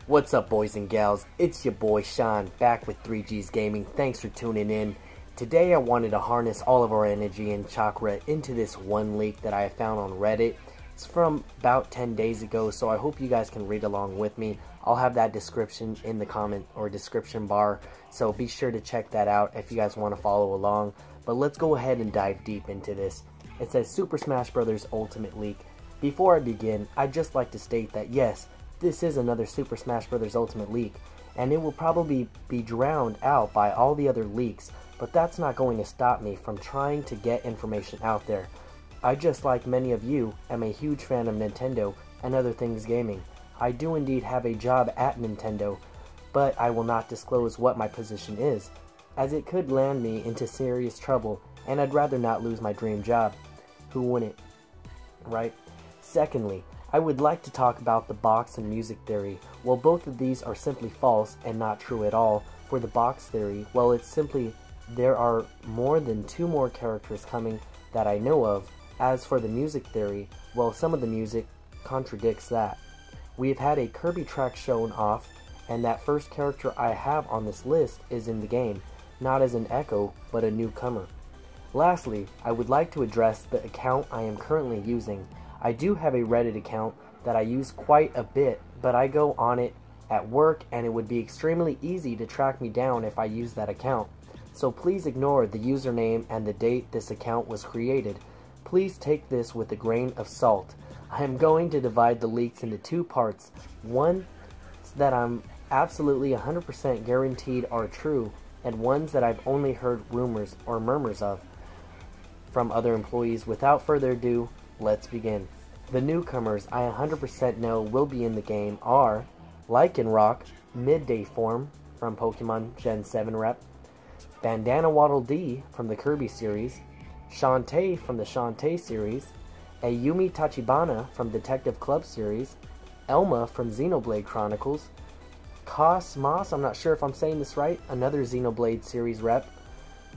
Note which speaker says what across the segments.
Speaker 1: What's up, boys and gals? It's your boy Sean, back with 3G's Gaming. Thanks for tuning in. Today I wanted to harness all of our energy and chakra into this one leak that I found on Reddit. It's from about 10 days ago, so I hope you guys can read along with me. I'll have that description in the comment or description bar, so be sure to check that out if you guys want to follow along. But let's go ahead and dive deep into this. It says Super Smash Bros. Ultimate Leak. Before I begin, I'd just like to state that yes, this is another Super Smash Bros. Ultimate leak, and it will probably be drowned out by all the other leaks, but that's not going to stop me from trying to get information out there. I, just like many of you, am a huge fan of Nintendo and other things gaming. I do indeed have a job at Nintendo, but I will not disclose what my position is, as it could land me into serious trouble, and I'd rather not lose my dream job. Who wouldn't, right? Secondly, I would like to talk about the box and music theory. Well, both of these are simply false and not true at all. For the box theory, well, it's simply there are more than 2 more characters coming that I know of. As for the music theory, well, some of the music contradicts that. We have had a Kirby track shown off, and that first character I have on this list is in the game, not as an echo, but a newcomer. Lastly, I would like to address the account I am currently using. I do have a Reddit account that I use quite a bit, but I go on it at work and it would be extremely easy to track me down if I use that account. So please ignore the username and the date this account was created. Please take this with a grain of salt. I am going to divide the leaks into 2 parts. One that I'm absolutely 100% guaranteed are true, and ones that I've only heard rumors or murmurs of from other employees. Without further ado, let's begin. The newcomers I 100% know will be in the game are Lycanroc, Midday Form from Pokemon Gen 7 Rep, Bandana Waddle Dee from the Kirby series, Shantae from the Shantae series, Ayumi Tachibana from Detective Club series, Elma from Xenoblade Chronicles, Cosmos, I'm not sure if I'm saying this right, another Xenoblade series rep,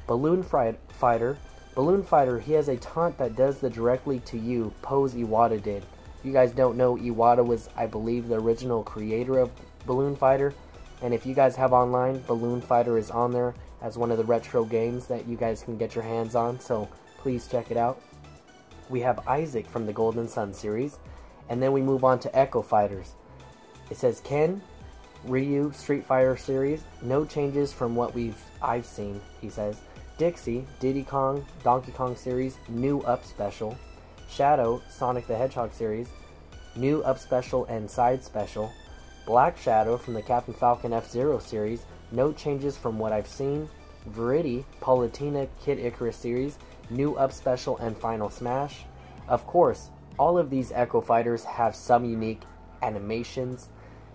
Speaker 1: Balloon Fighter. Balloon Fighter, he has a taunt that does the directly to you pose Iwata did. If you guys don't know, Iwata was, I believe, the original creator of Balloon Fighter. And if you guys have online, Balloon Fighter is on there as one of the retro games that you guys can get your hands on. So please check it out. We have Isaac from the Golden Sun series. And then we move on to Echo Fighters. It says Ken, Ryu, Street Fighter series. No changes from what I've seen, he says. Dixie, Diddy Kong, Donkey Kong series, new up special. Shadow, Sonic the Hedgehog series, new up special and side special. Black Shadow from the Captain Falcon F-Zero series, no changes from what I've seen. Viridian, Palutena Kid Icarus series, new up special and final smash. Of course, all of these Echo Fighters have some unique animations.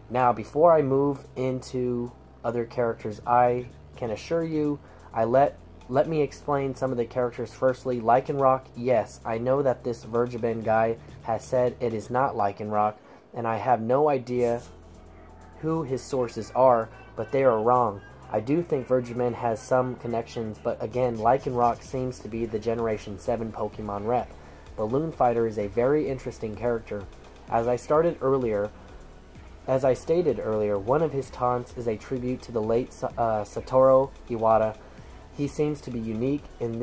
Speaker 1: Now, before I move into other characters, I can assure you, let me explain some of the characters. Firstly, Lycanroc, yes, I know that this Vergiben guy has said it is not Lycanroc, and I have no idea who his sources are, but they are wrong. I do think Vergiben has some connections, but again, Lycanroc seems to be the Generation 7 Pokemon rep. Balloon Fighter is a very interesting character. As I stated earlier, one of his taunts is a tribute to the late Satoru Iwata. He seems to be unique in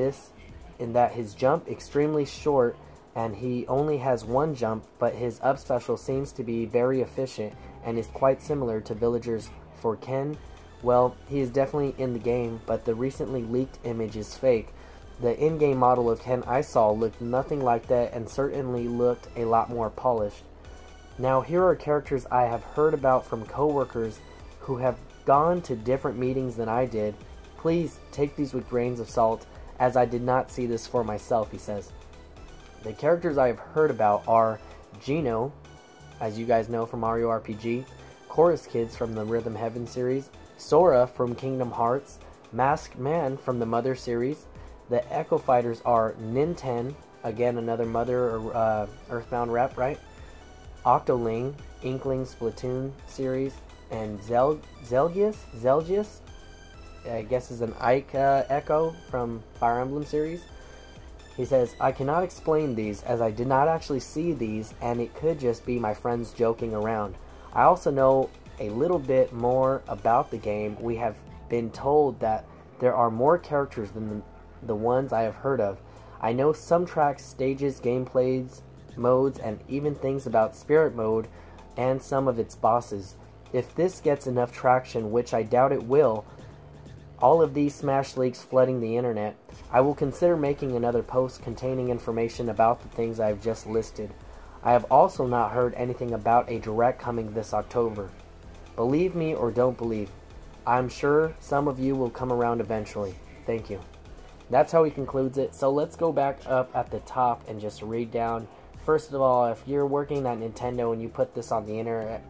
Speaker 1: that his jump extremely short, and he only has 1 jump, but his up special seems to be very efficient and is quite similar to villagers. For Ken, well, he is definitely in the game, but the recently leaked image is fake. The in-game model of Ken I saw looked nothing like that and certainly looked a lot more polished. Now, here are characters I have heard about from coworkers who have gone to different meetings than I did. Please take these with grains of salt, as I did not see this for myself, he says. The characters I have heard about are Geno, as you guys know from Mario RPG, Chorus Kids from the Rhythm Heaven series, Sora from Kingdom Hearts, Masked Man from the Mother series. The Echo Fighters are Ninten, again another Mother or Earthbound rep, right? Octoling, Inkling Splatoon series, and Zelgius, I guess is an Ike Echo from Fire Emblem series. He says, I cannot explain these as I did not actually see these, and it could just be my friends joking around. I also know a little bit more about the game, we have been told that there are more characters than the ones I have heard of. I know some tracks, stages, gameplays, modes, and even things about spirit mode and some of its bosses. If this gets enough traction, which I doubt it will, all of these smash leaks flooding the internet, I will consider making another post containing information about the things I have just listed. I have also not heard anything about a direct coming this October. Believe me or don't believe, I'm sure some of you will come around eventually. Thank you. That's how he concludes it. So let's go back up at the top and just read down. First of all, if you're working at Nintendo and you put this on the internet,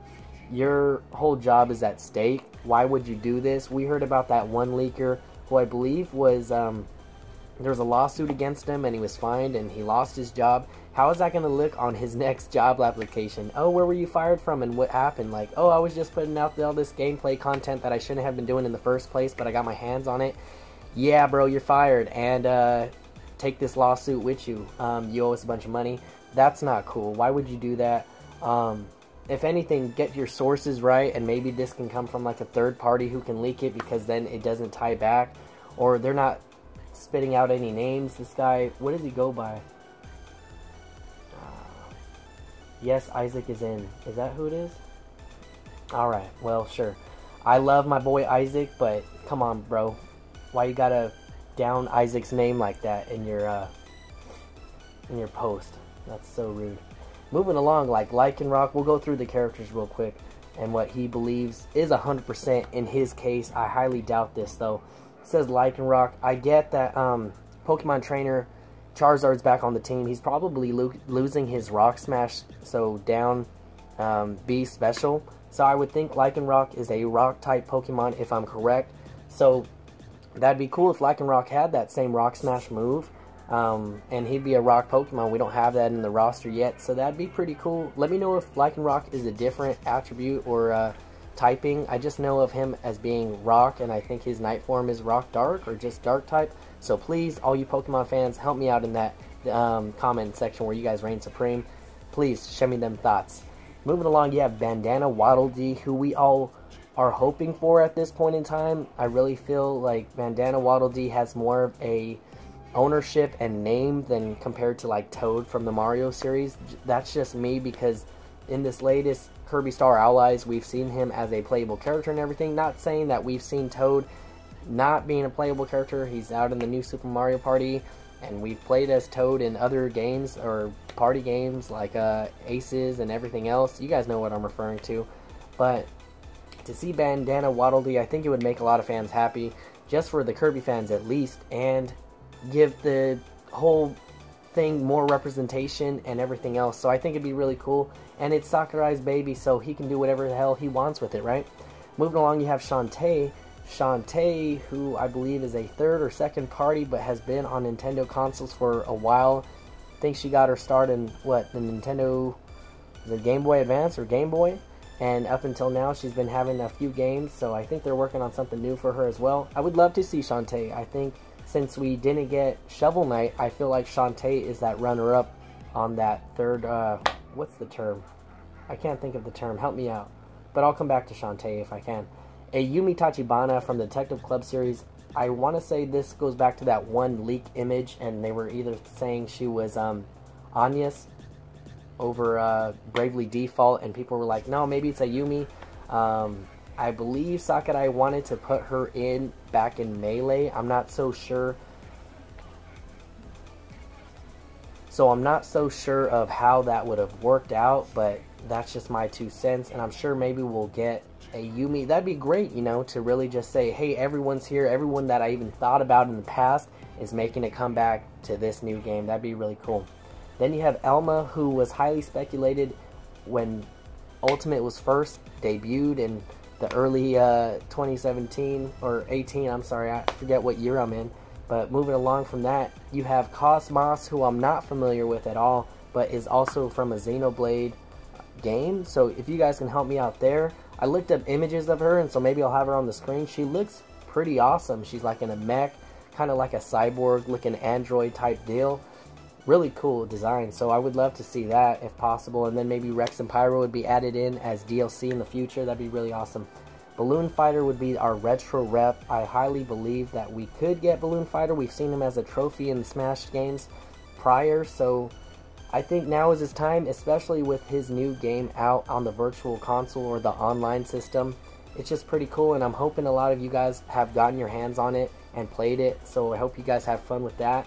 Speaker 1: your whole job is at stake. Why would you do this? We heard about that one leaker who I believe was, there was a lawsuit against him and he was fined and he lost his job. How is that going to look on his next job application? Oh, where were you fired from and what happened? Like, oh, I was just putting out all this gameplay content that I shouldn't have been doing in the first place, but I got my hands on it. Yeah, bro, you're fired, and take this lawsuit with you. You owe us a bunch of money. That's not cool. Why would you do that? If anything, get your sources right, and maybe this can come from like a third party who can leak it, because then it doesn't tie back, or they're not spitting out any names. This guy, what does he go by? Yes, Isaac is in. Is that who it is? Alright, well, sure. I love my boy Isaac, but come on, bro. Why you gotta down Isaac's name like that in your post? That's so rude. Moving along, like Lycanroc, we'll go through the characters real quick and what he believes is 100% in his case. I highly doubt this though. It says Lycanroc. I get that Pokemon trainer Charizard's back on the team. He's probably losing his Rock Smash, so down B special. So I would think Lycanroc is a rock type Pokemon if I'm correct. So that'd be cool if Lycanroc had that same Rock Smash move. And he'd be a rock Pokemon. We don't have that in the roster yet, so that'd be pretty cool. Let me know if Lycanroc is a different attribute or typing. I just know of him as being rock, and I think his night form is rock dark or just dark type. So please, all you Pokemon fans, help me out in that comment section where you guys reign supreme. Please, show me them thoughts. Moving along, you have Bandana Waddle Dee, who we all are hoping for at this point in time. I really feel like Bandana Waddle Dee has more of a ownership and name than compared to like Toad from the Mario series. That's just me, because in this latest Kirby Star Allies, we've seen him as a playable character and everything. Not saying that we've seen Toad not being a playable character. He's out in the new Super Mario Party, and we've played as Toad in other games or party games like Aces and everything else. You guys know what I'm referring to. But to see Bandana Waddle Dee, I think it would make a lot of fans happy, just for the Kirby fans at least, and give the whole thing more representation and everything else. So I think it'd be really cool, and it's Sakurai's baby, so he can do whatever the hell he wants with it, right? Moving along, you have Shantae. Shantae, who I believe is a third or second party, but has been on Nintendo consoles for a while. I think she got her start in, what, the Nintendo, the Game Boy Advance or Game Boy? And up until now, she's been having a few games, so I think they're working on something new for her as well. I would love to see Shantae. I think since we didn't get Shovel Knight, I feel like Shantae is that runner-up on that third, what's the term? I can't think of the term. Help me out. But I'll come back to Shantae if I can. A Yumi Tachibana from the Detective Club series. I want to say this goes back to that one leak image, and they were either saying she was Anya's over Bravely Default, and people were like, no, maybe it's a Yumi. I believe Sakurai wanted to put her in back in Melee. I'm not so sure. So I'm not so sure of how that would have worked out, but that's just my 2 cents, and I'm sure maybe we'll get a Yumi. That'd be great, you know, to really just say, hey, everyone's here. Everyone that I even thought about in the past is making a comeback to this new game. That'd be really cool. Then you have Elma, who was highly speculated when Ultimate was first debuted in the early 2017 or 18. I'm sorry, I forget what year I'm in. But moving along from that, you have Cosmos, who I'm not familiar with at all, but is also from a Xenoblade game. So if you guys can help me out there. I looked up images of her, and so maybe I'll have her on the screen. She looks pretty awesome. She's like in a mech, kind of like a cyborg looking android type deal. really cool design. So I would love to see that if possible. And then maybe Rex and Pyro would be added in as DLC in the future. That'd be really awesome. Balloon Fighter would be our retro rep. I highly believe that we could get Balloon Fighter. We've seen him as a trophy in the Smash games prior, so I think now is his time, especially with his new game out on the virtual console or the online system. It's just pretty cool, and I'm hoping a lot of you guys have gotten your hands on it and played it, so I hope you guys have fun with that.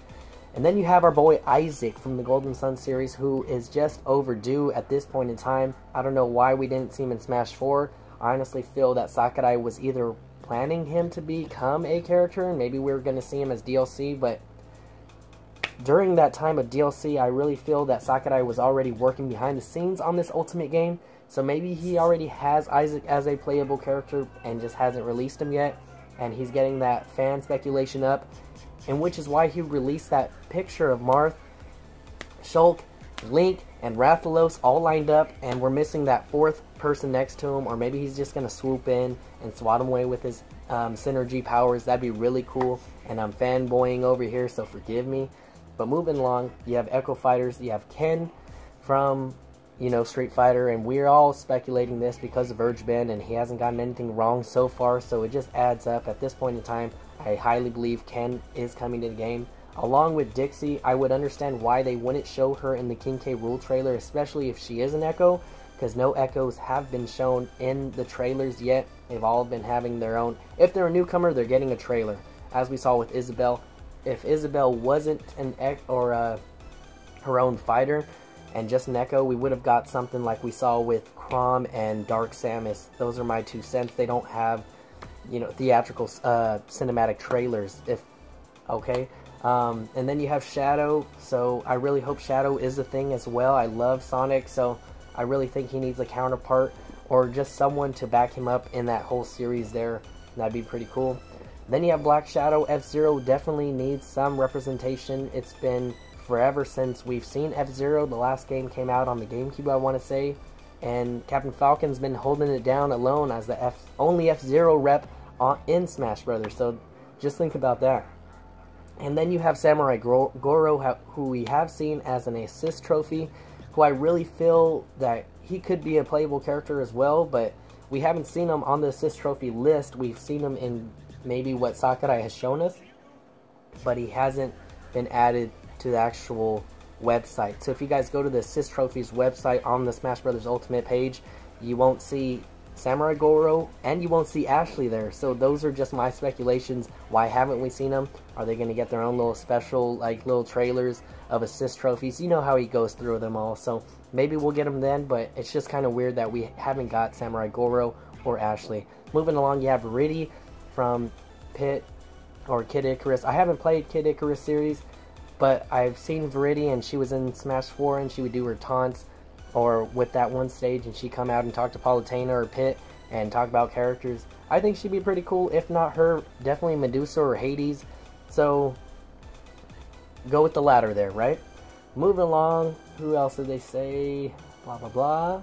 Speaker 1: And then you have our boy Isaac from the Golden Sun series, who is just overdue at this point in time. I don't know why we didn't see him in Smash 4. I honestly feel that Sakurai was either planning him to become a character, and maybe we were going to see him as DLC, but during that time of DLC, I really feel that Sakurai was already working behind the scenes on this Ultimate game, so maybe he already has Isaac as a playable character and just hasn't released him yet, and he's getting that fan speculation up, and which is why he released that picture of Marth, Shulk, Link, and Rathalos all lined up, and we're missing that fourth person next to him, or maybe he's just going to swoop in and swat him away with his synergy powers. That'd be really cool, and I'm fanboying over here, so forgive me. But moving along, you have Echo Fighters, you have Ken from, you know, Street Fighter, and we're all speculating this because of Urge Ben, and he hasn't gotten anything wrong so far, so it just adds up. At this point in time, I highly believe Ken is coming to the game. Along with Dixie, I would understand why they wouldn't show her in the King K. Rool trailer, especially if she is an Echo, because no Echoes have been shown in the trailers yet. They've all been having their own. If they're a newcomer, they're getting a trailer, as we saw with Isabelle. If Isabelle wasn't an her own fighter and just an Echo, we would have got something like we saw with Chrom and Dark Samus. Those are my 2 cents. They don't have, you know, theatrical cinematic trailers. Okay. And then you have Shadow, so I really hope Shadow is a thing as well. I love Sonic, so I really think he needs a counterpart or just someone to back him up in that whole series there. That'd be pretty cool. Then you have Black Shadow. F-Zero definitely needs some representation. It's been forever since we've seen F-Zero. The last game came out on the GameCube, I want to say, and Captain Falcon's been holding it down alone as the only F-Zero rep in Smash Brothers, so just think about that. And then you have Samurai Goro, who we have seen as an assist trophy, who I really feel that he could be a playable character as well, but we haven't seen him on the assist trophy list. We've seen him in maybe what Sakurai has shown us, but he hasn't been added to the actual website. So if you guys go to the assist trophies website on the Smash Brothers Ultimate page, you won't see Samurai Goro and you won't see Ashley there. So those are just my speculations. Why haven't we seen them? Are they going to get their own little special, like, little trailers of assist trophies? You know how he goes through them all, so maybe we'll get them then, but it's just kind of weird that we haven't got Samurai Goro or Ashley. Moving along, you have Riddy from Pit or Kid Icarus. I haven't played Kid Icarus series, but I've seen Viridian, and she was in Smash 4, and she would do her taunts, or with that one stage, and she'd come out and talk to Palutena or Pit, and talk about characters. I think she'd be pretty cool. If not her, definitely Medusa or Hades. So, go with the latter there, right? Moving along, who else did they say? Blah, blah, blah.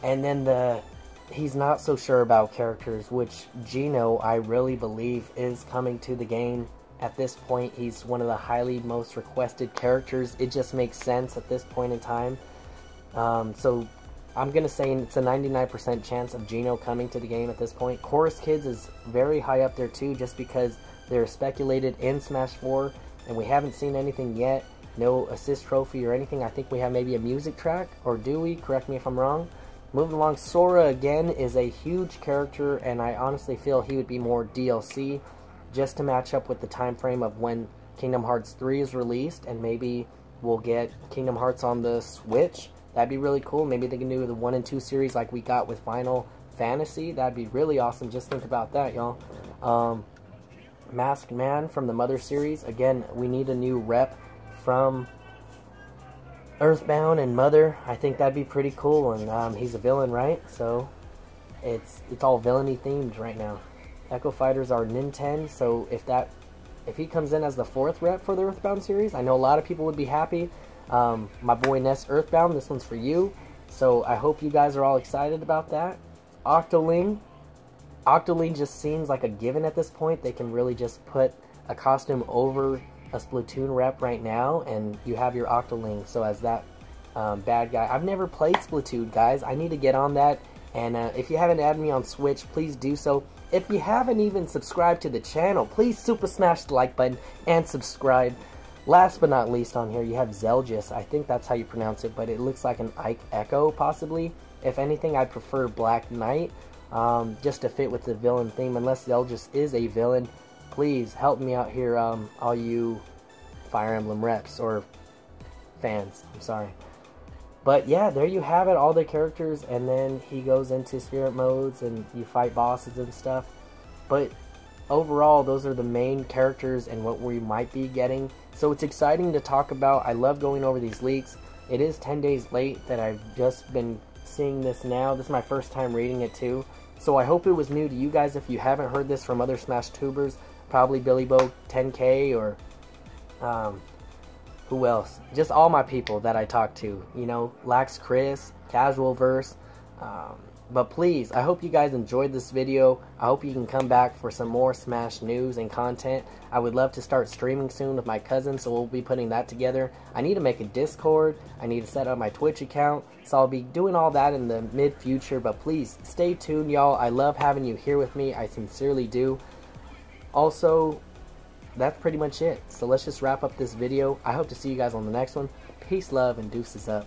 Speaker 1: And then he's not so sure about characters, which Geno, I really believe, is coming to the game. At this point, he's one of the highly most requested characters. It just makes sense at this point in time. So I'm going to say it's a 99% chance of Geno coming to the game at this point. Chorus Kids is very high up there too, just because they're speculated in Smash 4, and we haven't seen anything yet. No assist trophy or anything. I think we have maybe a music track, or do we? Correct me if I'm wrong. Moving along, Sora again is a huge character, and I honestly feel he would be more DLC, just to match up with the time frame of when Kingdom Hearts 3 is released, and maybe we'll get Kingdom Hearts on the Switch. That'd be really cool. Maybe they can do the 1 and 2 series like we got with Final Fantasy. That'd be really awesome. Just think about that, y'all. Masked Man from the Mother series. Again, we need a new rep from Earthbound and Mother. I think that'd be pretty cool. And he's a villain, right? So it's all villainy themed right now. Echo Fighters are Nintendo. So if he comes in as the 4th rep for the Earthbound series, I know a lot of people would be happy. My boy Ness Earthbound, this one's for you. So I hope you guys are all excited about that. Octoling just seems like a given at this point. They can really just put a costume over a Splatoon rep right now, and you have your Octoling, so as that bad guy. I've never played Splatoon, guys. I need to get on that, and if you haven't added me on Switch, please do so. If you haven't even subscribed to the channel, please super smash the like button and subscribe. Last but not least on here, you have Zelgis. I think that's how you pronounce it, but it looks like an Ike Echo, possibly. If anything, I prefer Black Knight, just to fit with the villain theme. Unless Zelgis is a villain, please help me out here, all you Fire Emblem reps, or fans, I'm sorry. But yeah, there you have it, all the characters, and then he goes into spirit modes, and you fight bosses and stuff. But overall, those are the main characters and what we might be getting. So it's exciting to talk about. I love going over these leaks. It is 10 days late that I've just been seeing this now. This is my first time reading it too. So I hope it was new to you guys. If you haven't heard this from other Smash tubers, probably Billy Bo 10K, or who else? Just all my people that I talk to. You know, Laxchris, Casualverse. But please, I hope you guys enjoyed this video. I hope you can come back for some more Smash news and content. I would love to start streaming soon with my cousin, so we'll be putting that together. I need to make a Discord. I need to set up my Twitch account. So I'll be doing all that in the mid-future. But please, stay tuned, y'all. I love having you here with me. I sincerely do. Also, that's pretty much it. So let's just wrap up this video. I hope to see you guys on the next one. Peace, love, and deuces up.